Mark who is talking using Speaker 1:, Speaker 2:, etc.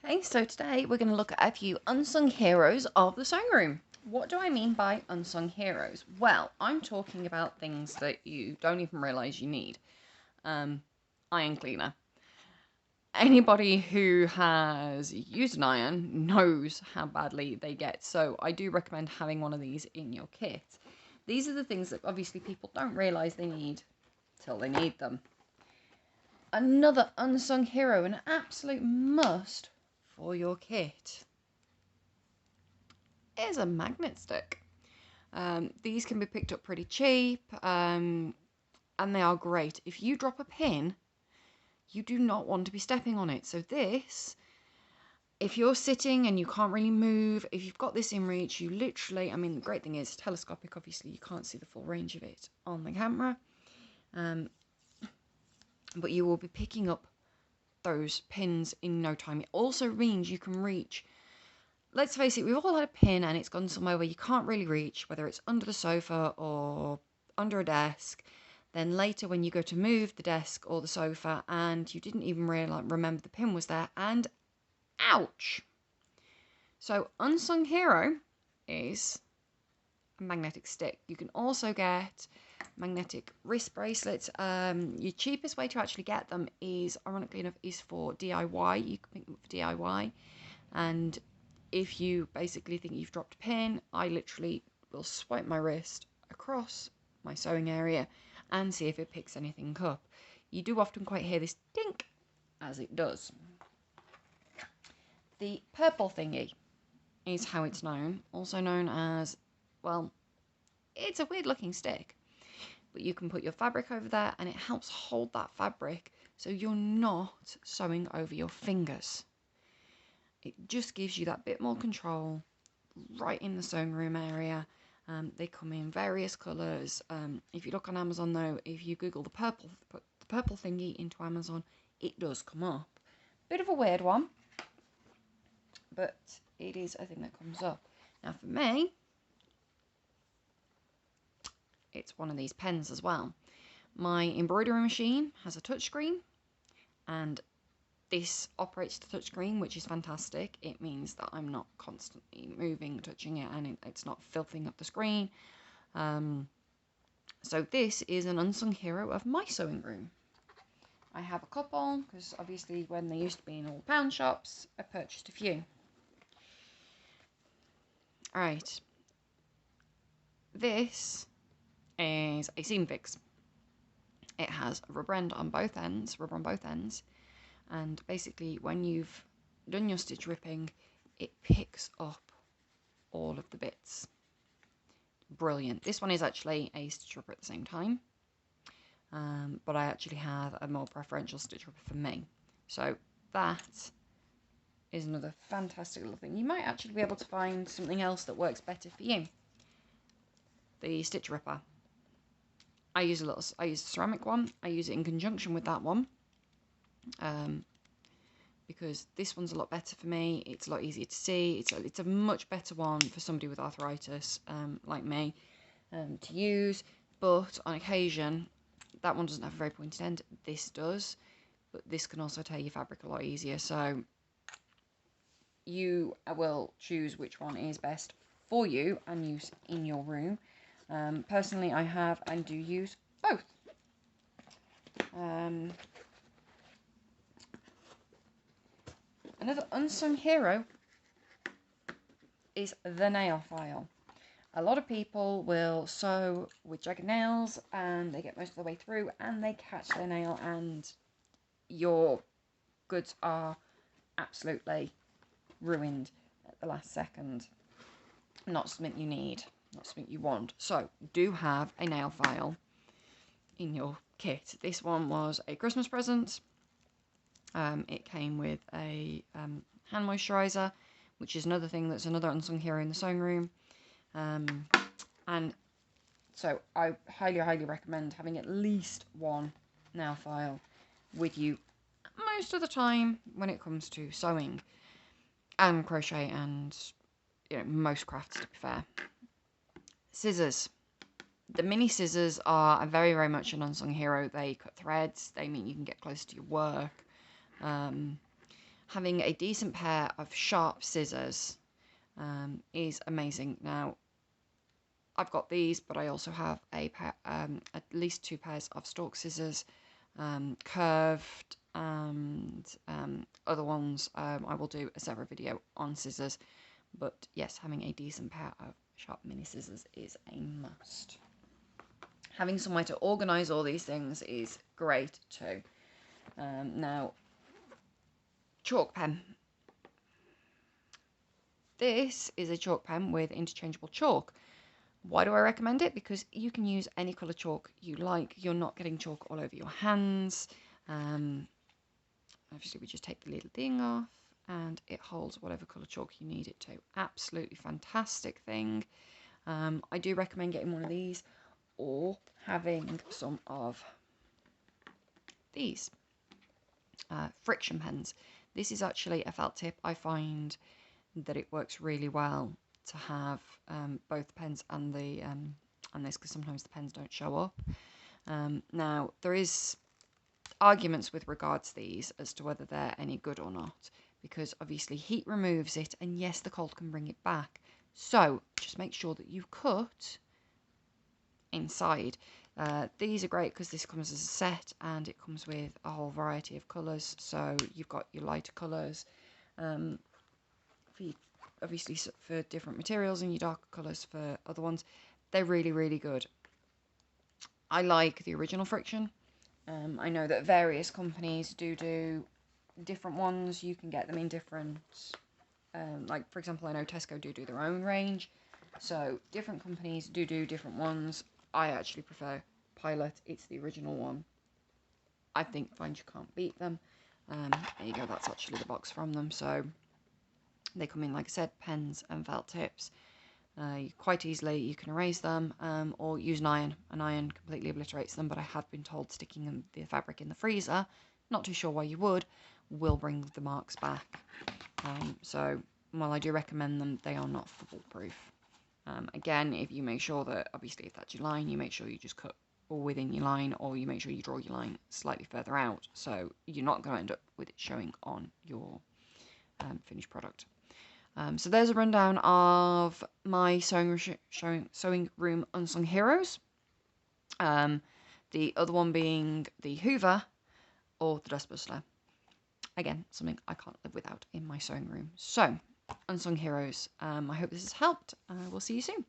Speaker 1: Okay, so today we're going to look at a few unsung heroes of the sewing room. What do I mean by unsung heroes? Well, I'm talking about things that you don't even realise you need. Iron cleaner. Anybody who has used an iron knows how badly they get, so I do recommend having one of these in your kit. These are the things that obviously people don't realise they need till they need them. Another unsung hero, an absolute must for your kit, is a magnet stick. These can be picked up pretty cheap, and they are great. If you drop a pin, you do not want to be stepping on it. So this, if you're sitting and you can't really move, if you've got this in reach, you literally, I mean, the great thing is telescopic, obviously you can't see the full range of it on the camera, but you will be picking up those pins in no time. It also means you can reach, let's face it, we've all had a pin and it's gone somewhere where you can't really reach, whether it's under the sofa or under a desk. Then later when you go to move the desk or the sofa and you didn't even remember the pin was there, and ouch. So unsung hero is a magnetic stick. You can also get magnetic wrist bracelets. Your cheapest way to actually get them is, ironically enough, is for DIY. You can pick them up for DIY. And if you basically think you've dropped a pin, I literally will swipe my wrist across my sewing area and see if it picks anything up. You do often quite hear this dink as it does. The purple thingy is how it's known, also known as, well, it's a weird looking stick, but you can put your fabric over there and it helps hold that fabric so you're not sewing over your fingers. It just gives you that bit more control right in the sewing room area. They come in various colours. If you look on Amazon though, if you Google put the purple thingy into Amazon, it does come up. Bit of a weird one, but it is a thing that comes up. Now for me, it's one of these pens as well. My embroidery machine has a touchscreen, and this operates the touchscreen, which is fantastic. It means that I'm not constantly moving, touching it, and it's not filthing up the screen. So this is an unsung hero of my sewing room. I have a couple, because obviously when they used to be in all the pound shops, I purchased a few. Alright. This is a seam fix. It has a rubber end on both ends, and basically when you've done your stitch ripping, it picks up all of the bits. Brilliant. This one is actually a stitch ripper at the same time, but I actually have a more preferential stitch ripper for me. So that is another fantastic little thing. You might actually be able to find something else that works better for you. The stitch ripper. I use a ceramic one. I use it in conjunction with that one, because this one's a lot better for me. It's a lot easier to see. It's a much better one for somebody with arthritis, like me, to use. But on occasion, that one doesn't have a very pointed end. This does, but this can also tear your fabric a lot easier. So you will choose which one is best for you and use in your room. Personally, I have and do use both. Another unsung hero is the nail file. A lot of people will sew with jagged nails and they get most of the way through and they catch their nail and your goods are absolutely ruined at the last second. Not something you need, not something you want. So do have a nail file in your kit. This one was a Christmas present. It came with a hand moisturiser, which is another thing that's another unsung hero in the sewing room. And so I highly recommend having at least one nail file with you most of the time when it comes to sewing and crochet and, you know, most crafts, to be fair. Scissors. The mini scissors are very much an unsung hero. They cut threads. They mean you can get close to your work. having a decent pair of sharp scissors is amazing. Now, I've got these, but I also have a pair, at least 2 pairs of stalk scissors, curved, and other ones. I will do a separate video on scissors, but yes, having a decent pair of sharp mini scissors is a must. Having somewhere to organise all these things is great too. Now, chalk pen. This is a chalk pen with interchangeable chalk. Why do I recommend it? Because you can use any colour chalk you like. You're not getting chalk all over your hands. Obviously, we just take the little thing off and it holds whatever colour chalk you need it to. Absolutely fantastic thing. I do recommend getting one of these or having some of these friction pens. This is actually a felt tip. I find that it works really well to have both pens and the and this, because sometimes the pens don't show up. Now, there is arguments with regards to these as to whether they're any good or not, because obviously heat removes it, and yes, the cold can bring it back. So just make sure that you cut inside. These are great because this comes as a set and it comes with a whole variety of colours. So you've got your lighter colours, obviously for different materials, and your darker colours for other ones. They're really, really good. I like the original friction. I know that various companies do different ones. You can get them in different, like for example, I know Tesco do their own range. So different companies do different ones. I actually prefer Pilot. It's the original one. I think find you can't beat them. There you go. That's actually the box from them. So they come in, like I said, pens and felt tips. Quite easily you can erase them or use an iron. An iron completely obliterates them, but I have been told sticking the fabric in the freezer, not too sure why you would, will bring the marks back. So while I do recommend them, they are not foolproof. Again, if you make sure that, obviously if that's your line, you make sure you just cut within your line, or you make sure you draw your line slightly further out, so you're not going to end up with it showing on your finished product. So there's a rundown of my sewing room unsung heroes. The other one being the Hoover or the Dustbuster. Again, something I can't live without in my sewing room. So, unsung heroes. I hope this has helped. We'll see you soon.